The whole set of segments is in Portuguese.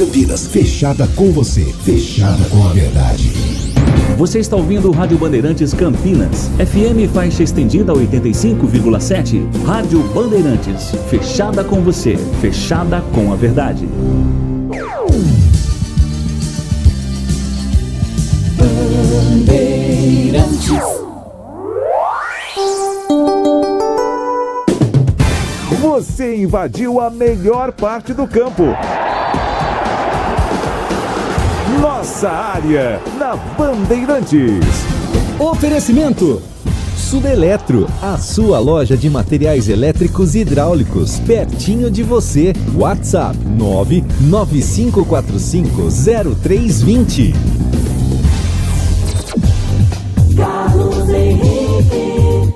Campinas. Fechada com você, fechada com a verdade. Você está ouvindo o Rádio Bandeirantes Campinas. FM faixa estendida 85,7. Rádio Bandeirantes. Fechada com você, fechada com a verdade. Bandeirantes. Você invadiu a melhor parte do campo. Nossa área, na Bandeirantes. Oferecimento Sudeletro, a sua loja de materiais elétricos e hidráulicos, pertinho de você. WhatsApp 995450320. Carlos Henrique.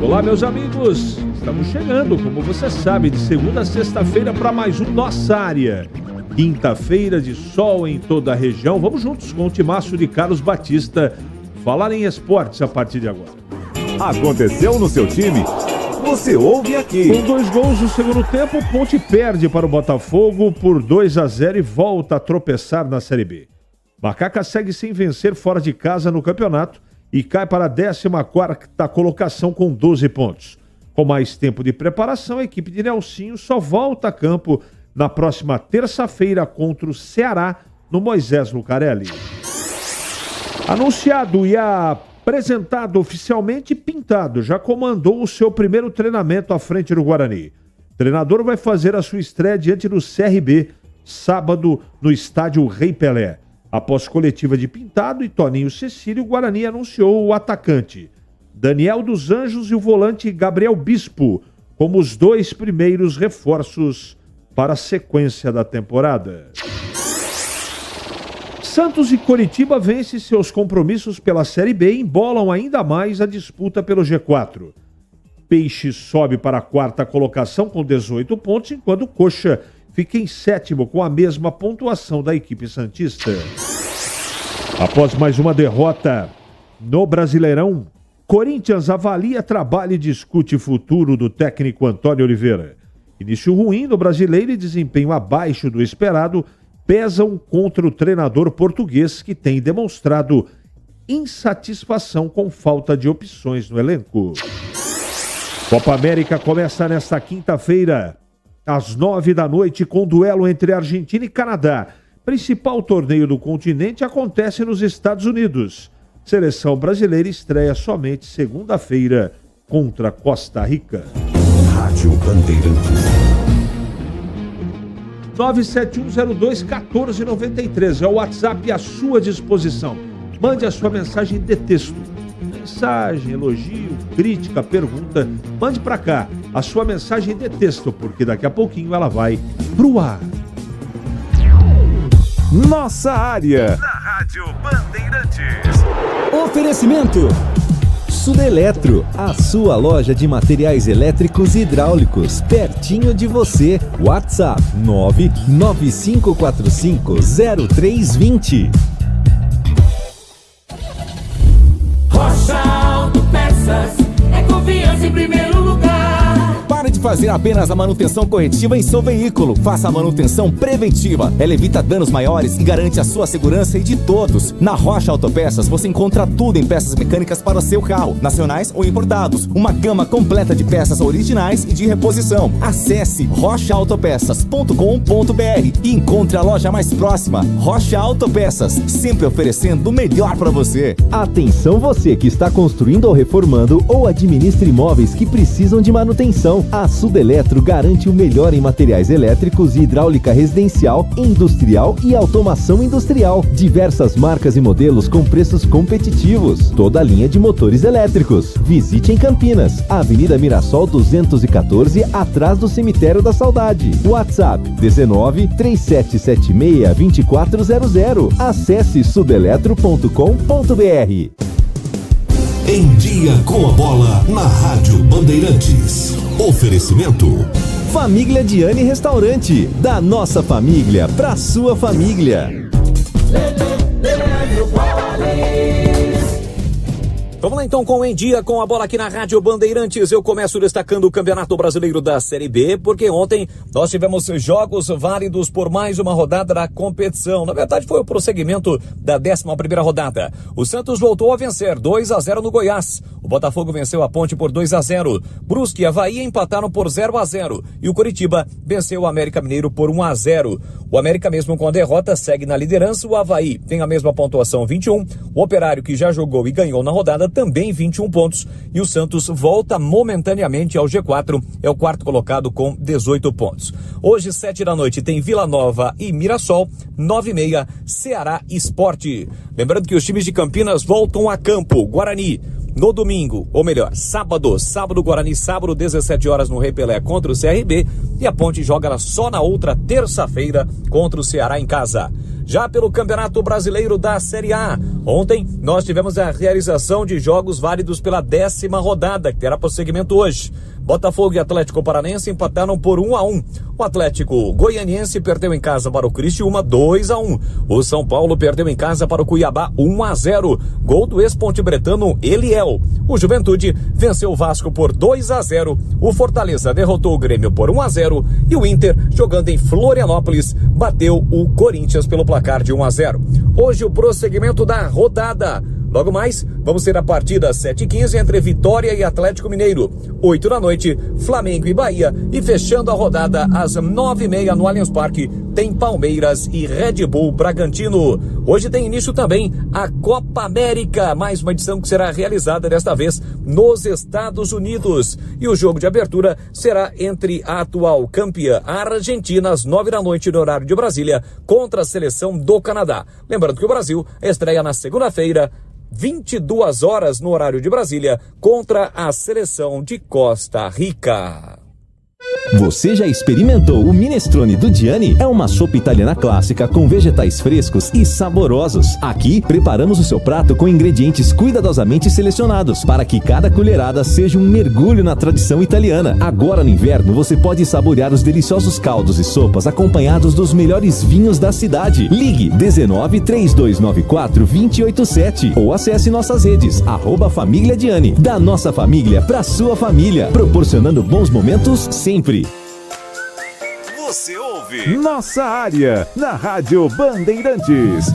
Olá, meus amigos. Estamos chegando, como você sabe, de segunda a sexta-feira para mais um Nossa Área. Quinta-feira de sol em toda a região. Vamos juntos com o timaço de Carlos Batista falar em esportes a partir de agora. Aconteceu no seu time? Você ouve aqui. Com 2 gols no segundo tempo, o Ponte perde para o Botafogo por 2-0 e volta a tropeçar na Série B. Macaca segue sem vencer fora de casa no campeonato e cai para a 14ª colocação com 12 pontos. Com mais tempo de preparação, a equipe de Nelsinho só volta a campo na próxima terça-feira contra o Ceará, no Moisés Lucarelli. Anunciado e apresentado oficialmente, Pintado já comandou o seu primeiro treinamento à frente do Guarani. O treinador vai fazer a sua estreia diante do CRB, sábado, no estádio Rei Pelé. Após coletiva de Pintado e Toninho Cecílio, o Guarani anunciou o atacante Daniel dos Anjos e o volante Gabriel Bispo como os 2 primeiros reforços para a sequência da temporada. Santos e Coritiba vencem seus compromissos pela Série B e embolam ainda mais a disputa pelo G4. Peixe sobe para a 4ª colocação com 18 pontos, enquanto o Coxa fica em 7º com a mesma pontuação da equipe santista. Após mais uma derrota no Brasileirão, Corinthians avalia trabalho e discute futuro do técnico Antônio Oliveira. Início ruim no Brasileiro e desempenho abaixo do esperado pesam contra o treinador português, que tem demonstrado insatisfação com falta de opções no elenco. Copa América começa nesta quinta-feira, às 9 da noite, com duelo entre Argentina e Canadá. Principal torneio do continente acontece nos Estados Unidos. Seleção brasileira estreia somente segunda-feira contra Costa Rica. Rádio Bandeirantes. 971021493 é o WhatsApp à sua disposição. Mande a sua mensagem de texto. Mensagem, elogio, crítica, pergunta. Mande para cá a sua mensagem de texto, porque daqui a pouquinho ela vai pro ar. Nossa área, na Rádio Bandeirantes. Oferecimento Sudeletro, a sua loja de materiais elétricos e hidráulicos, pertinho de você. WhatsApp 995450320. Rocha Autopeças é confiança em primeiro lugar. Pare de fazer apenas a manutenção corretiva em seu veículo. Faça a manutenção preventiva. Ela evita danos maiores e garante a sua segurança e de todos. Na Rocha Autopeças você encontra tudo em peças mecânicas para o seu carro, nacionais ou importados. Uma gama completa de peças originais e de reposição. Acesse rochaautopeças.com.br e encontre a loja mais próxima. Rocha Autopeças, sempre oferecendo o melhor para você. Atenção você que está construindo ou reformando ou administra imóveis que precisam de manutenção. A Sudeletro garante o melhor em materiais elétricos e hidráulica residencial, industrial e automação industrial. Diversas marcas e modelos com preços competitivos. Toda a linha de motores elétricos. Visite em Campinas, Avenida Mirassol 214, atrás do Cemitério da Saudade. WhatsApp 1937762400. Acesse sudeletro.com.br. Em dia com a bola na Rádio Bandeirantes. Oferecimento Família Diane Restaurante, da nossa família pra sua família. Vamos lá então com o Em Dia, com a bola aqui na Rádio Bandeirantes. Eu começo destacando o Campeonato Brasileiro da Série B, porque ontem nós tivemos jogos válidos por mais uma rodada da competição. Na verdade foi o prosseguimento da 11ª rodada. O Santos voltou a vencer 2-0 no Goiás. O Botafogo venceu a Ponte por 2-0. Brusque e Avaí empataram por 0-0. E o Coritiba venceu o América Mineiro por 1-0. O América, mesmo com a derrota, segue na liderança. O Avaí tem a mesma pontuação, 21. O Operário, que já jogou e ganhou na rodada, também 21 pontos. E o Santos volta momentaneamente ao G4, é o quarto colocado com 18 pontos. Hoje, 7 da noite, tem Vila Nova e Mirassol, 9h30, Ceará Sport. Lembrando que os times de Campinas voltam a campo. Guarani, no domingo, ou melhor, sábado Guarani, sábado, 17 horas no Rei Pelé contra o CRB. E a Ponte joga só na outra terça-feira contra o Ceará em casa. Já pelo Campeonato Brasileiro da Série A, ontem nós tivemos a realização de jogos válidos pela 10ª rodada, que terá prosseguimento hoje. Botafogo e Atlético Paranense empataram por 1-1. O Atlético Goianiense perdeu em casa para o Criciúma 2-1. O São Paulo perdeu em casa para o Cuiabá 1-0. Gol do ex-pontebretano Eliel. O Juventude venceu o Vasco por 2-0. O Fortaleza derrotou o Grêmio por 1-0. E o Inter, jogando em Florianópolis, bateu o Corinthians pelo placar de 1-0. Hoje o prosseguimento da rodada. Logo mais, vamos ter a partida 7h15 entre Vitória e Atlético Mineiro. 8 da noite, Flamengo e Bahia. E fechando a rodada às 9h30 no Allianz Parque, tem Palmeiras e Red Bull Bragantino. Hoje tem início também a Copa América, mais uma edição que será realizada desta vez nos Estados Unidos. E o jogo de abertura será entre a atual campeã Argentina às 9 da noite no horário de Brasília contra a seleção do Canadá. Lembrando que o Brasil estreia na segunda-feira, 22 horas no horário de Brasília, contra a seleção de Costa Rica. Você já experimentou o minestrone do Gianni? É uma sopa italiana clássica com vegetais frescos e saborosos. Aqui, preparamos o seu prato com ingredientes cuidadosamente selecionados para que cada colherada seja um mergulho na tradição italiana. Agora no inverno, você pode saborear os deliciosos caldos e sopas acompanhados dos melhores vinhos da cidade. Ligue 19 3294 287 ou acesse nossas redes @Família Gianni. Da nossa família para sua família, proporcionando bons momentos sempre. Você ouve Nossa Área, na Rádio Bandeirantes.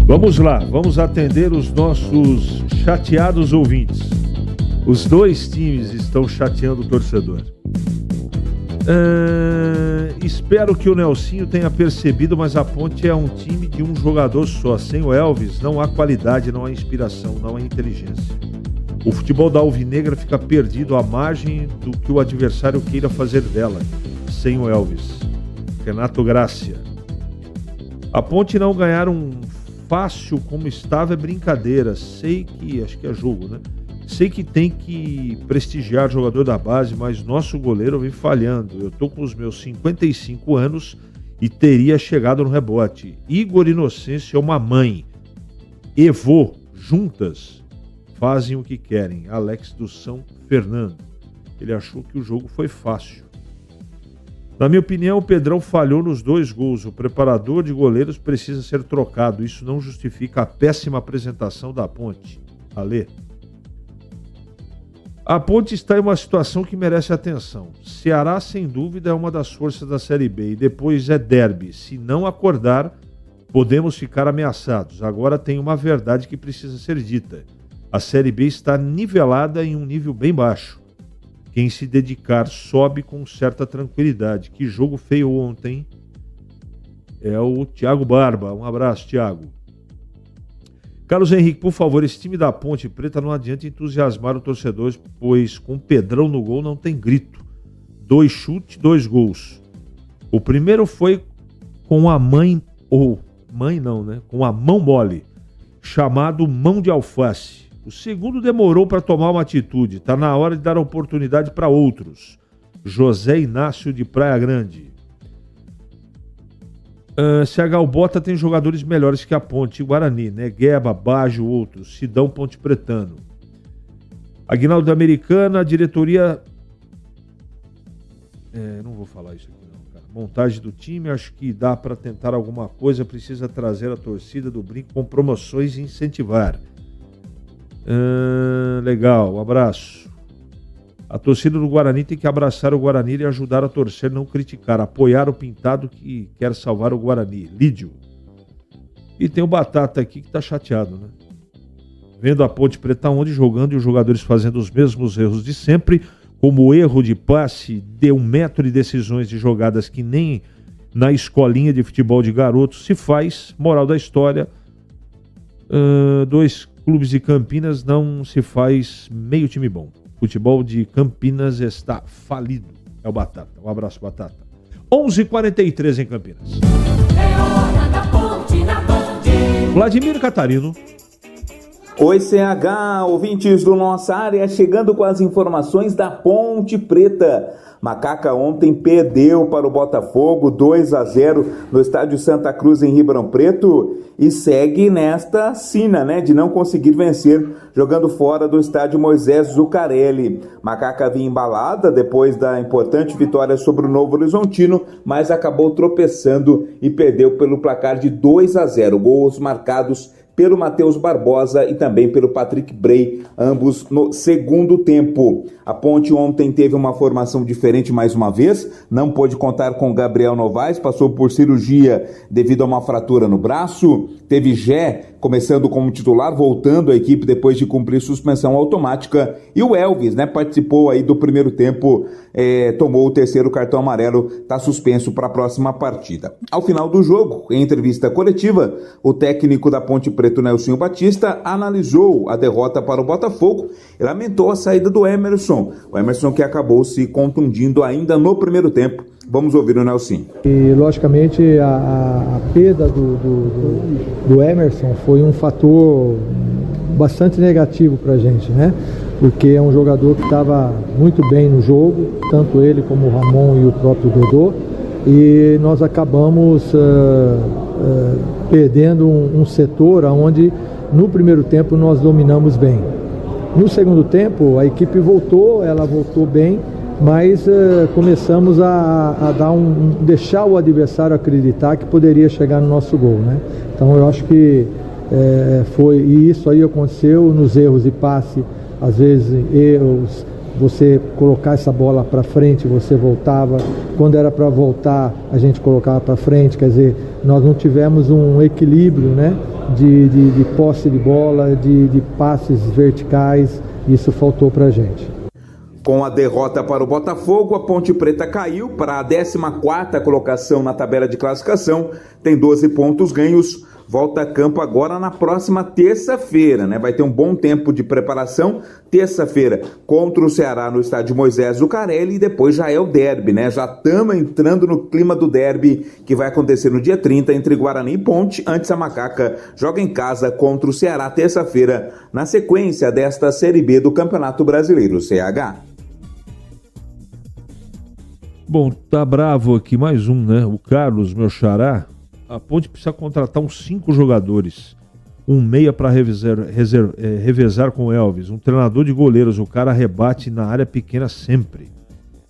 Vamos lá, vamos atender os nossos chateados ouvintes. Os dois times estão chateando o torcedor. Espero que o Nelsinho tenha percebido, mas a Ponte é um time de um jogador só. Sem o Elvis, não há qualidade, não há inspiração, não há inteligência. O futebol da Alvinegra fica perdido à margem do que o adversário queira fazer dela. Sem o Elvis. Renato Grácia. A Ponte não ganhar um fácil como estava é brincadeira. Sei que, acho que é jogo, né? Sei que tem que prestigiar o jogador da base, mas nosso goleiro vem falhando. Eu tô com os meus 55 anos e teria chegado no rebote. Igor Inocêncio é uma mãe. Evô, juntas, fazem o que querem. Alex do São Fernando. Ele achou que o jogo foi fácil. Na minha opinião, o Pedrão falhou nos 2 gols. O preparador de goleiros precisa ser trocado. Isso não justifica a péssima apresentação da Ponte. Alê. A Ponte está em uma situação que merece atenção. Ceará, sem dúvida, é uma das forças da Série B e depois é derby. Se não acordar, podemos ficar ameaçados. Agora tem uma verdade que precisa ser dita. A Série B está nivelada em um nível bem baixo. Quem se dedicar sobe com certa tranquilidade. Que jogo feio ontem. É o Thiago Barba. Um abraço, Thiago. Carlos Henrique, por favor, esse time da Ponte Preta não adianta entusiasmar o torcedor, pois com Pedrão no gol não tem grito. 2 chutes, 2 gols. O primeiro foi com a mãe, ou mãe não, né? Com a mão mole, chamado mão de alface. O segundo demorou para tomar uma atitude. Está na hora de dar oportunidade para outros. José Inácio de Praia Grande. CH Bota tem jogadores melhores que a Ponte, Guarani, né? Gueba, Baggio, outros, Sidão, Ponte Pretano. Aguinaldo Americana, a diretoria Não vou falar isso aqui não, cara. Montagem do time, acho que dá para tentar alguma coisa, precisa trazer a torcida do Brinco com promoções e incentivar. Legal, um abraço. A torcida do Guarani tem que abraçar o Guarani e ajudar a torcer, não criticar, apoiar o Pintado que quer salvar o Guarani. Lídio. E tem o Batata aqui que tá chateado, né? Vendo a Ponte Preta onde jogando e os jogadores fazendo os mesmos erros de sempre, como o erro de passe, de 1 metro de decisões de jogadas que nem na escolinha de futebol de garotos se faz. Moral da história, 2 clubes de Campinas não se faz meio time bom. Futebol de Campinas está falido. É o Batata. Um abraço, Batata. 11h43 em Campinas. É hora da Ponte na Band. Vladimir Catarino. Oi, CH, ouvintes do Nossa Área, chegando com as informações da Ponte Preta. Macaca ontem perdeu para o Botafogo 2-0 no estádio Santa Cruz em Ribeirão Preto e segue nesta sina, né, de não conseguir vencer jogando fora do estádio Moisés Zuccarelli. Macaca vinha embalada depois da importante vitória sobre o Novo Horizontino, mas acabou tropeçando e perdeu pelo placar de 2-0. Gols marcados pelo Matheus Barbosa e também pelo Patrick Bray, ambos no segundo tempo. A Ponte ontem teve uma formação diferente mais uma vez, não pôde contar com Gabriel Novaes, passou por cirurgia devido a uma fratura no braço, teve Gé começando como titular, voltando à equipe depois de cumprir suspensão automática, e o Elvis, né, participou aí do primeiro tempo, tomou o 3º cartão amarelo, está suspenso para a próxima partida. Ao final do jogo, em entrevista coletiva, o técnico da Ponte Preta, Nelson Batista, analisou a derrota para o Botafogo e lamentou a saída do Emerson. O Emerson que acabou se contundindo ainda no primeiro tempo. Vamos ouvir o Nelson. E logicamente a perda do Emerson foi um fator bastante negativo para a gente, né? Porque é um jogador que estava muito bem no jogo, tanto ele como o Ramon e o próprio Dodô, e nós acabamos perdendo um setor onde no primeiro tempo nós dominamos bem. No segundo tempo a equipe voltou, ela voltou bem, mas começamos a dar deixar o adversário acreditar que poderia chegar no nosso gol, né? Então eu acho que e isso aí aconteceu nos erros de passe, às vezes erros, você colocar essa bola para frente, você voltava, quando era para voltar a gente colocava para frente, quer dizer, nós não tivemos um equilíbrio, né, de posse de bola, de passes verticais, isso faltou para a gente. Com a derrota para o Botafogo, a Ponte Preta caiu para a 14ª colocação na tabela de classificação, tem 12 pontos ganhos, volta a campo agora na próxima terça-feira, né? Vai ter um bom tempo de preparação, terça-feira contra o Ceará no estádio Moisés Zuccarelli e depois já é o derby, né? Já estamos entrando no clima do derby que vai acontecer no dia 30 entre Guarani e Ponte, antes a Macaca joga em casa contra o Ceará terça-feira, na sequência desta Série B do Campeonato Brasileiro, CH. Bom, tá bravo aqui mais um, né? O Carlos, meu xará. A Ponte precisa contratar uns 5 jogadores. Um meia para revezar com o Elvis. Um treinador de goleiros. O cara rebate na área pequena sempre.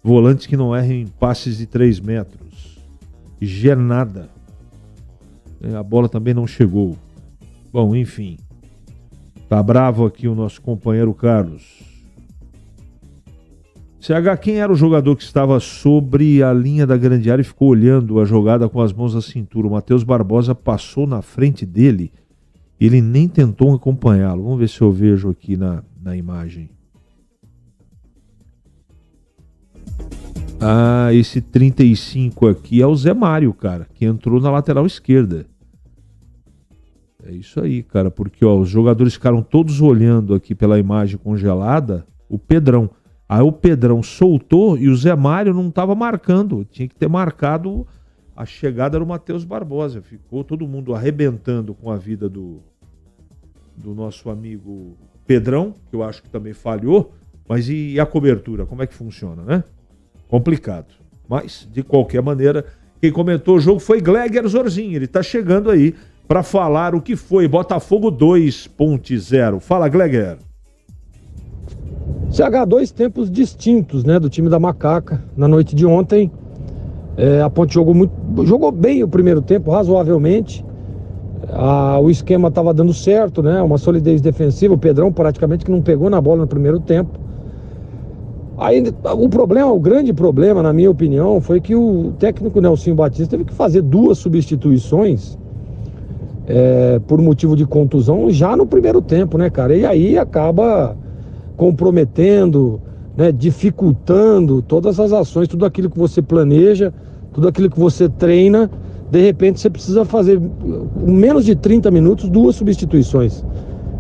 Volantes que não errem passes de 3 metros. Nada. A bola também não chegou. Bom, enfim. Tá bravo aqui o nosso companheiro Carlos. CH, quem era o jogador que estava sobre a linha da grande área e ficou olhando a jogada com as mãos na cintura? O Matheus Barbosa passou na frente dele e ele nem tentou acompanhá-lo. Vamos ver se eu vejo aqui na imagem. Ah, esse 35 aqui é o Zé Mário, cara, que entrou na lateral esquerda. É isso aí, cara, porque ó, os jogadores ficaram todos olhando aqui pela imagem congelada o Pedrão. Aí o Pedrão soltou e o Zé Mário não estava marcando. Tinha que ter marcado a chegada do Matheus Barbosa. Ficou todo mundo arrebentando com a vida do nosso amigo Pedrão, que eu acho que também falhou. Mas e a cobertura? Como é que funciona, né? Complicado. Mas, de qualquer maneira, quem comentou o jogo foi Gleger Zorzinho. Ele está chegando aí para falar o que foi Botafogo 2.0. Fala, Gleger. CH, dois tempos distintos, né, do time da Macaca. Na noite de ontem, a Ponte jogou bem o primeiro tempo, razoavelmente. O esquema estava dando certo, né, uma solidez defensiva. O Pedrão praticamente que não pegou na bola no primeiro tempo. Aí o grande problema, na minha opinião, foi que o técnico Nelsinho Batista teve que fazer 2 substituições por motivo de contusão já no primeiro tempo, né, cara? E aí acaba comprometendo, né, dificultando todas as ações, tudo aquilo que você planeja, tudo aquilo que você treina. De repente você precisa fazer, em menos de 30 minutos, 2 substituições.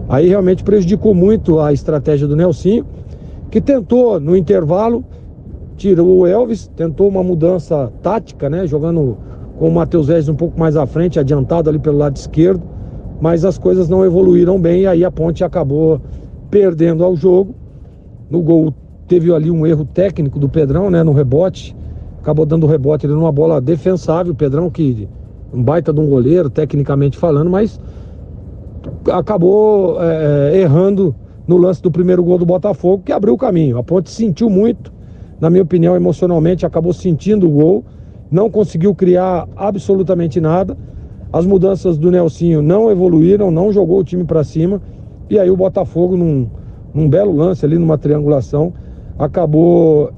Aí realmente prejudicou muito a estratégia do Nelsinho, que tentou, no intervalo, tirou o Elvis, tentou uma mudança tática, né, jogando com o Matheus Regis um pouco mais à frente, adiantado ali pelo lado esquerdo, mas as coisas não evoluíram bem, e aí a Ponte acabou perdendo ao jogo. No gol teve ali um erro técnico do Pedrão, né, no rebote, acabou dando rebote ali numa bola defensável. O Pedrão, que um baita de um goleiro, tecnicamente falando, mas acabou errando no lance do primeiro gol do Botafogo, que abriu o caminho. A Ponte sentiu muito, na minha opinião, emocionalmente, acabou sentindo o gol, não conseguiu criar absolutamente nada. As mudanças do Nelsinho não evoluíram, não jogou o time para cima, e aí o Botafogo, num belo lance ali, numa triangulação, acabou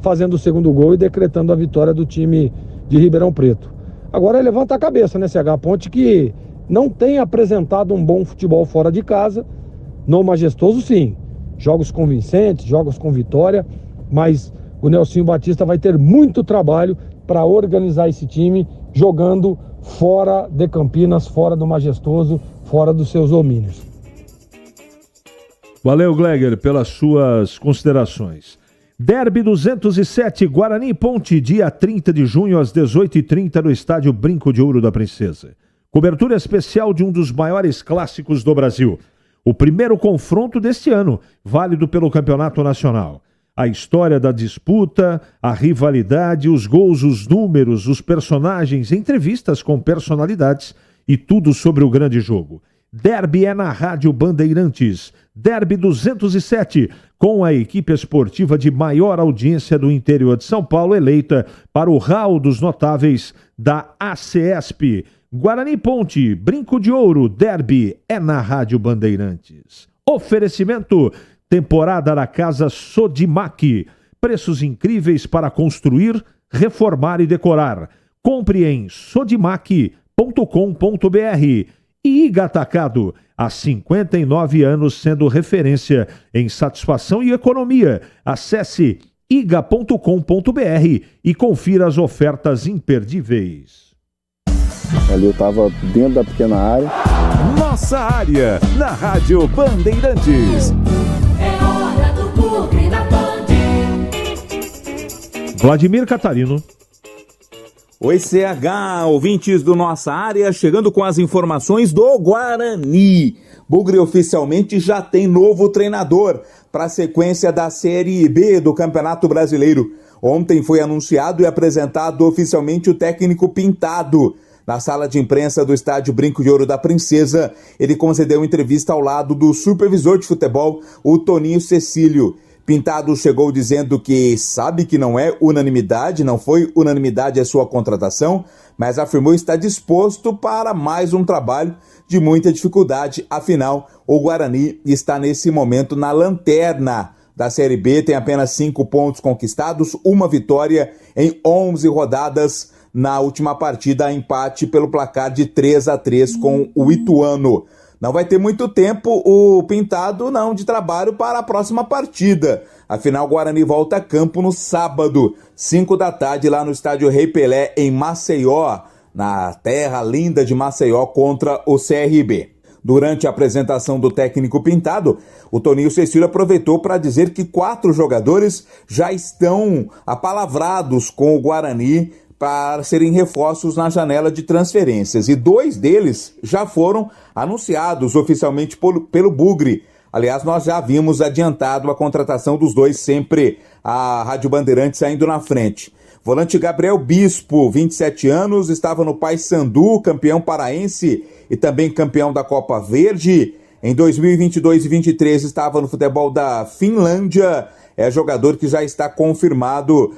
fazendo o segundo gol e decretando a vitória do time de Ribeirão Preto. Agora levanta a cabeça, né, CH? A Ponte que não tem apresentado um bom futebol fora de casa. No Majestoso, sim, jogos convincentes, jogos com vitória, mas o Nelsinho Batista vai ter muito trabalho para organizar esse time jogando fora de Campinas, fora do Majestoso, fora dos seus domínios. Valeu, Gleger, pelas suas considerações. Derby 207, Guarani e Ponte, dia 30 de junho às 18h30 no estádio Brinco de Ouro da Princesa. Cobertura especial de um dos maiores clássicos do Brasil. O primeiro confronto deste ano, válido pelo Campeonato Nacional. A história da disputa, a rivalidade, os gols, os números, os personagens, entrevistas com personalidades e tudo sobre o grande jogo. Derby é na Rádio Bandeirantes. Derby 207, com a equipe esportiva de maior audiência do interior de São Paulo, eleita para o hall dos notáveis da ACESP. Guarani Ponte, Brinco de Ouro, Derby é na Rádio Bandeirantes. Oferecimento, temporada da Casa Sodimac. Preços incríveis para construir, reformar e decorar. Compre em sodimac.com.br. E Iga Atacado, há 59 anos sendo referência em satisfação e economia. Acesse iga.com.br e confira as ofertas imperdíveis. Ali eu estava dentro da pequena área. Nossa área, na Rádio Bandeirantes. É hora do Bugre na Band. Vladimir Catarino. Oi, CH, ouvintes do Nossa Área, chegando com as informações do Guarani. Bugre oficialmente já tem novo treinador para a sequência da Série B do Campeonato Brasileiro. Ontem foi anunciado e apresentado oficialmente o técnico Pintado. Na sala de imprensa do estádio Brinco de Ouro da Princesa, ele concedeu entrevista ao lado do supervisor de futebol, o Toninho Cecílio. Pintado chegou dizendo que sabe que não é unanimidade, não foi unanimidade a sua contratação, mas afirmou estar disposto para mais um trabalho de muita dificuldade. Afinal, o Guarani está nesse momento na lanterna da Série B, tem apenas 5 pontos conquistados, uma vitória em 11 rodadas. Na última partida, empate pelo placar de 3-3 com o Ituano. Não vai ter muito tempo o Pintado de trabalho para a próxima partida. Afinal, o Guarani volta a campo no sábado, 5 da tarde, lá no estádio Rei Pelé, em Maceió, na terra linda de Maceió, contra o CRB. Durante a apresentação do técnico Pintado, o Toninho Cecílio aproveitou para dizer que 4 jogadores já estão apalavrados com o Guarani para serem reforços na janela de transferências, e 2 deles já foram anunciados oficialmente pelo Bugre. Aliás, nós já havíamos adiantado a contratação dos 2, sempre a Rádio Bandeirantes saindo na frente. Volante Gabriel Bispo, 27 anos, estava no Paysandu, campeão paraense e também campeão da Copa Verde. Em 2022 e 2023 estava no futebol da Finlândia. É jogador que já está confirmado,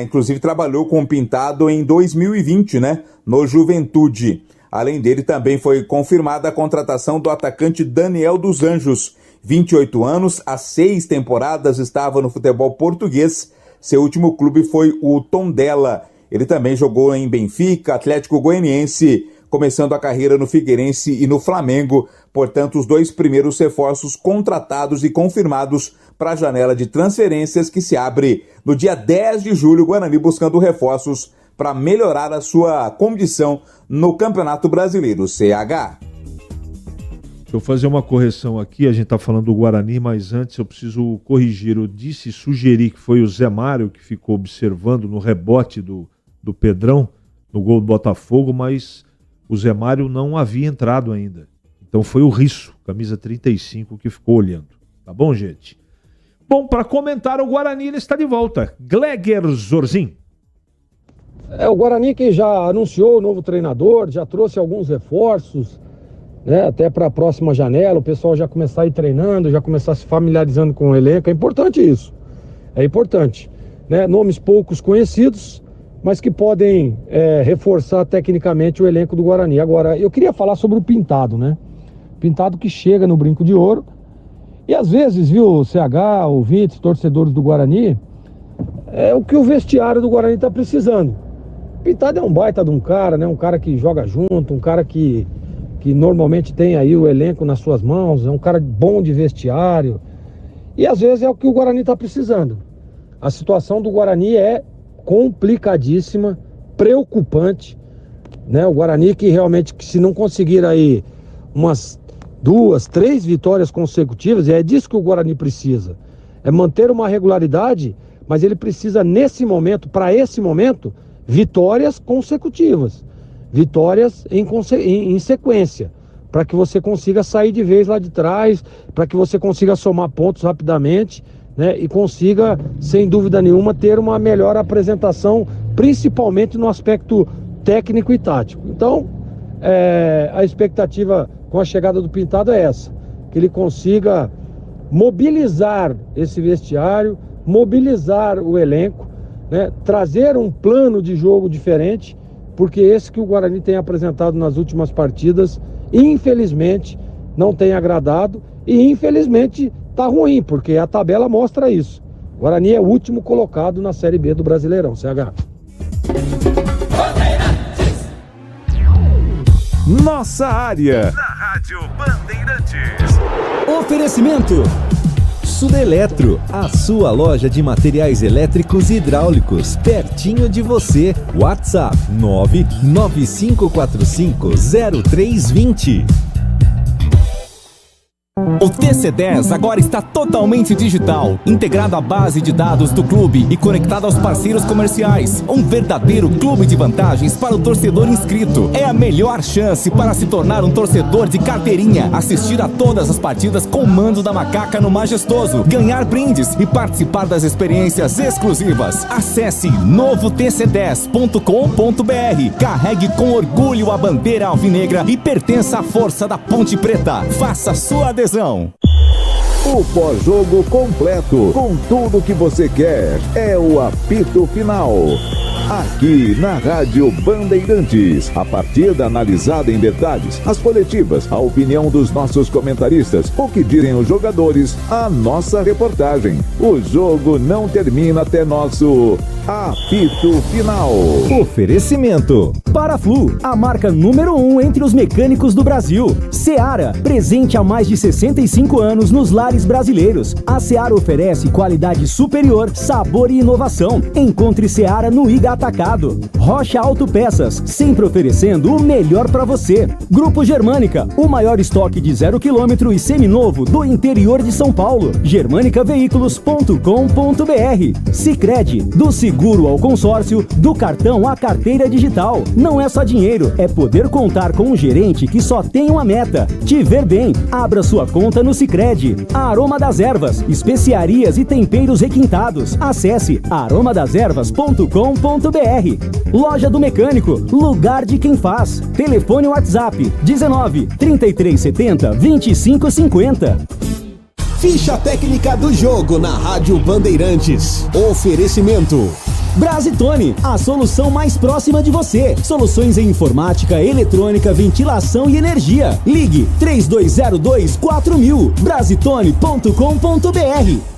inclusive trabalhou com o Pintado em 2020, no Juventude. Além dele, também foi confirmada a contratação do atacante Daniel dos Anjos. 28 anos, há 6 temporadas estava no futebol português. Seu último clube foi o Tondela. Ele também jogou em Benfica, Atlético Goianiense, começando a carreira no Figueirense e no Flamengo. Portanto, os 2 primeiros reforços contratados e confirmados para a janela de transferências que se abre no dia 10 de julho. O Guarani buscando reforços para melhorar a sua condição no Campeonato Brasileiro, CH. Deixa eu fazer uma correção aqui, a gente está falando do Guarani, mas antes eu preciso corrigir. Eu sugeri que foi o Zé Mário que ficou observando no rebote do Pedrão, no gol do Botafogo, mas o Zé Mário não havia entrado ainda. Então foi o Risso, camisa 35, que ficou olhando. Tá bom, gente? Bom, para comentar o Guarani, ele está de volta. Gleger Zorzin. O Guarani que já anunciou o novo treinador, já trouxe alguns reforços, até para a próxima janela, o pessoal já começar a ir treinando, já começar se familiarizando com o elenco. É importante isso, é importante. Nomes poucos conhecidos, mas que podem reforçar tecnicamente o elenco do Guarani. Agora, eu queria falar sobre o Pintado, Pintado que chega no Brinco de Ouro, e às vezes, viu, CH, ouvintes, torcedores do Guarani, é o que o vestiário do Guarani está precisando. Pintado é um baita de um cara, um cara que joga junto, um cara que normalmente tem aí o elenco nas suas mãos, é um cara bom de vestiário, e às vezes é o que o Guarani está precisando. A situação do Guarani é complicadíssima, preocupante, O Guarani que realmente, que se não conseguir aí umas 2, 3 vitórias consecutivas, e é disso que o Guarani precisa, é manter uma regularidade, mas ele precisa nesse momento, para esse momento, vitórias consecutivas, vitórias em sequência, para que você consiga sair de vez lá de trás, para que você consiga somar pontos rapidamente, e consiga, sem dúvida nenhuma, ter uma melhor apresentação, principalmente no aspecto técnico e tático. Então, a expectativa com a chegada do Pintado é essa, que ele consiga mobilizar esse vestiário, mobilizar o elenco, trazer um plano de jogo diferente, porque esse que o Guarani tem apresentado nas últimas partidas, infelizmente, não tem agradado e infelizmente tá ruim, porque a tabela mostra isso. O Guarani é o último colocado na Série B do Brasileirão, CH. Nossa área. Na Rádio Bandeirantes. Oferecimento Sudeletro, a sua loja de materiais elétricos e hidráulicos, pertinho de você. WhatsApp 995450320. O TC10 agora está totalmente digital, integrado à base de dados do clube e conectado aos parceiros comerciais. Um verdadeiro clube de vantagens para o torcedor inscrito. É a melhor chance para se tornar um torcedor de carteirinha, assistir a todas as partidas com o mando da macaca no Majestoso, ganhar brindes e participar das experiências exclusivas. Acesse novotc10.com.br, carregue com orgulho a bandeira alvinegra e pertença à força da Ponte Preta. Faça sua adesão. O pós-jogo completo, com tudo que você quer, é o apito final. Aqui na Rádio Bandeirantes, a partida analisada em detalhes, as coletivas, a opinião dos nossos comentaristas, o que dizem os jogadores, a nossa reportagem. O jogo não termina até nosso apito final. Oferecimento Paraflu, a marca número 1 entre os mecânicos do Brasil. Seara, presente há mais de 65 anos nos lares brasileiros. A Seara oferece qualidade superior, sabor e inovação. Encontre Seara no Iga Atacado. Rocha Autopeças, sempre oferecendo o melhor para você. Grupo Germânica, o maior estoque de 0 km e seminovo do interior de São Paulo. germanicaveículos.com.br. Sicredi, do Sicredi seguro ao consórcio, do cartão à carteira digital. Não é só dinheiro, é poder contar com um gerente que só tem uma meta: te ver bem. Abra sua conta no Sicredi. Aroma das Ervas, especiarias e temperos requintados. Acesse aromadeservas.com.br. Loja do Mecânico, lugar de quem faz. Telefone WhatsApp 19 3370 2550. Ficha técnica do jogo na Rádio Bandeirantes. Oferecimento Brasitone, a solução mais próxima de você. Soluções em informática, eletrônica, ventilação e energia. Ligue 3202-4000. Brasitone.com.br.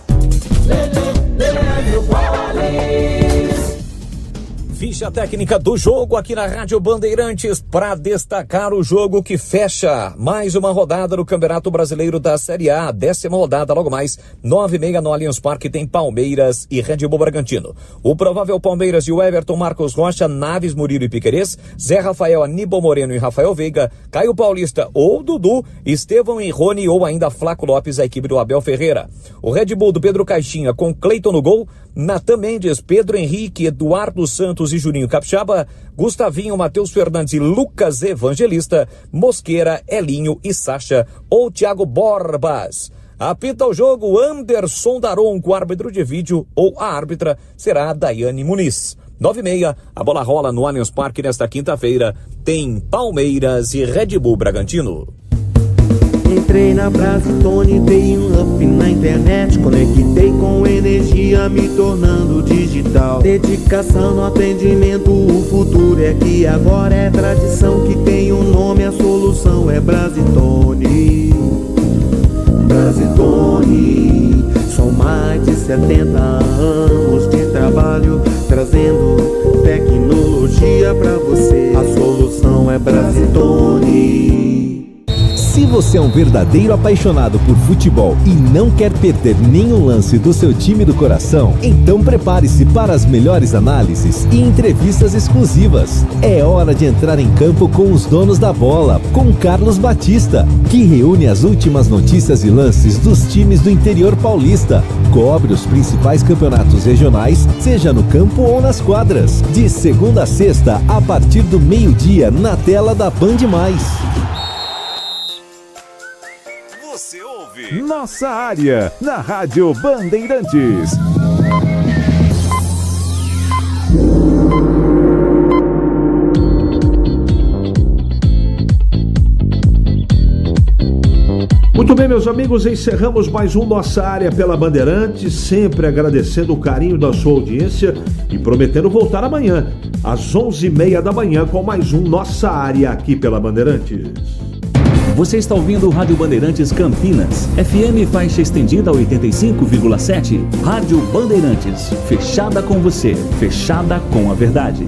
Ficha técnica do jogo aqui na Rádio Bandeirantes para destacar o jogo que fecha mais uma rodada do Campeonato Brasileiro da Série A. 10ª rodada, logo mais, 9h30 no Allianz Parque tem Palmeiras e Red Bull Bragantino. O provável Palmeiras de Everton, Marcos Rocha, Naves, Murilo e Piquerez, Zé Rafael, Aníbal Moreno e Rafael Veiga, Caio Paulista ou Dudu, Estevão e Rony ou ainda Flaco Lopes, a equipe do Abel Ferreira. O Red Bull do Pedro Caixinha com Cleiton no gol, Natan Mendes, Pedro Henrique, Eduardo Santos e Juninho Capixaba, Gustavinho, Matheus Fernandes e Lucas Evangelista, Mosqueira, Elinho e Sacha ou Thiago Borbas. Apita o jogo Anderson Daron, com árbitro de vídeo, ou a árbitra será a Daiane Muniz. 9h30, a bola rola no Allianz Parque nesta quinta-feira. Tem Palmeiras e Red Bull Bragantino. Entrei na Brasitone, dei um up na internet, conectei com energia, me tornando digital. Dedicação no atendimento, o futuro é aqui agora, é tradição que tem um nome, a solução é Brasitone. Brasitone, são mais de 70 anos de trabalho, trazendo tecnologia pra você. A solução é Brasitone. Se você é um verdadeiro apaixonado por futebol e não quer perder nenhum lance do seu time do coração, então prepare-se para as melhores análises e entrevistas exclusivas. É hora de entrar em campo com os donos da bola, com Carlos Batista, que reúne as últimas notícias e lances dos times do interior paulista. Cobre os principais campeonatos regionais, seja no campo ou nas quadras. De segunda a sexta, a partir do meio-dia, na tela da Band+. Você ouve Nossa Área, na Rádio Bandeirantes. Muito bem, meus amigos, encerramos mais um Nossa Área pela Bandeirantes, sempre agradecendo o carinho da sua audiência e prometendo voltar amanhã, às 11h30 da manhã, com mais um Nossa Área aqui pela Bandeirantes. Você está ouvindo o Rádio Bandeirantes Campinas, FM faixa estendida 85,7. Rádio Bandeirantes, fechada com você, fechada com a verdade.